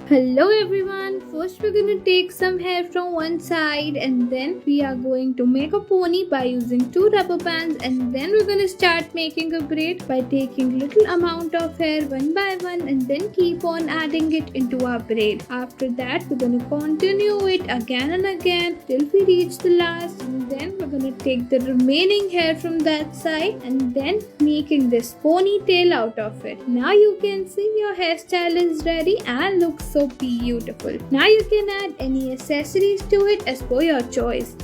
Hello everyone, first we're going to take some hair from one side and then we are going to make a pony by using two rubber bands, and then we're going to start making a braid by taking little amount of hair one by one and then keep on adding it into our braid. After that we're going to continue it again and again till we reach the last, and then we're going to take the remaining hair from that side and then making this ponytail out of it. Now you can see your hairstyle is ready and looks so beautiful. Now you can add any accessories to it as per your choice.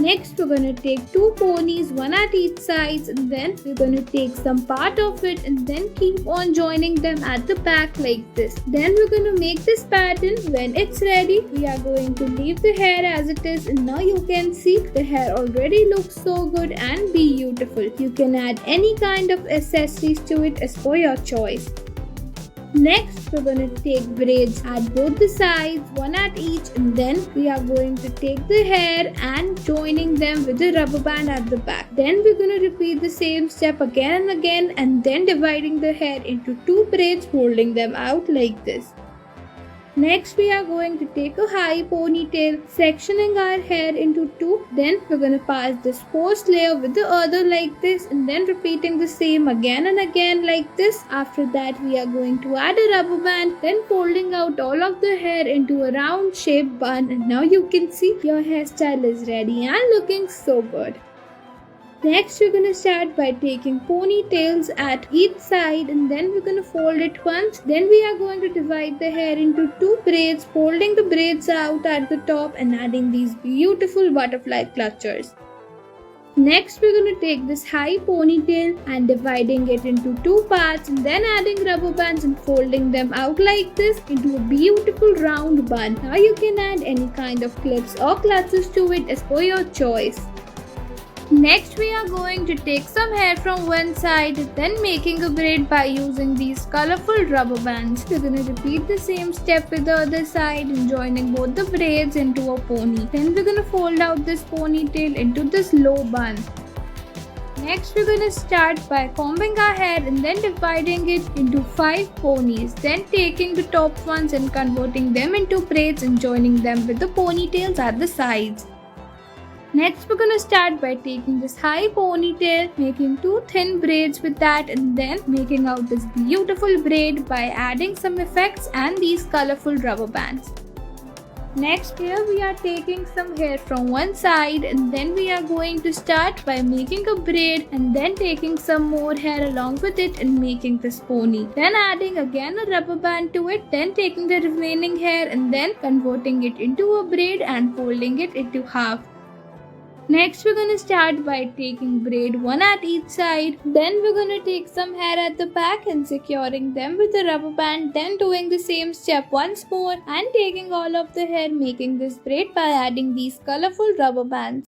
Next we're going to take two ponies, one at each side, and then we're going to take some part of it and then keep on joining them at the back like this. Then we're going to make this pattern. When it's ready, we are going to leave the hair as it is, and now you can see the hair already looks so good and beautiful. You can add any kind of accessories to it as per your choice. Next, we're going to take braids at both the sides, one at each, and then we are going to take the hair and joining them with the rubber band at the back. Then we're going to repeat the same step again and again, and then dividing the hair into two braids, folding them out like this. Next, we are going to take a high ponytail, sectioning our hair into two. Then we're going to pass this first layer with the other like this, and then repeating the same again and again like this. After that, we are going to add a rubber band, then folding out all of the hair into a round shaped bun. And now you can see your hairstyle is ready and looking so good. Next, we're going to start by taking ponytails at each side, and then we're going to fold it once. Then we are going to divide the hair into two braids, folding the braids out at the top and adding these beautiful butterfly clutchers. Next, we're going to take this high ponytail and dividing it into two parts and then adding rubber bands and folding them out like this into a beautiful round bun. Now you can add any kind of clips or clutches to it as per your choice. Next, we are going to take some hair from one side, then making a braid by using these colorful rubber bands. We're going to repeat the same step with the other side and joining both the braids into a pony. Then we're going to fold out this ponytail into this low bun. Next, we're going to start by combing our hair and then dividing it into 5 ponies. Then taking the top ones and converting them into braids and joining them with the ponytails at the sides. Next, we're going to start by taking this high ponytail, making 2 thin braids with that, and then making out this beautiful braid by adding some effects and these colorful rubber bands. Next, here we are taking some hair from one side, and then we are going to start by making a braid and then taking some more hair along with it and making this pony. Then adding again a rubber band to it, then taking the remaining hair and then converting it into a braid and folding it into half. Next, we're going to start by taking braid one at each side. Then we're going to take some hair at the back and securing them with a rubber band. Then doing the same step once more and taking all of the hair, making this braid by adding these colorful rubber bands.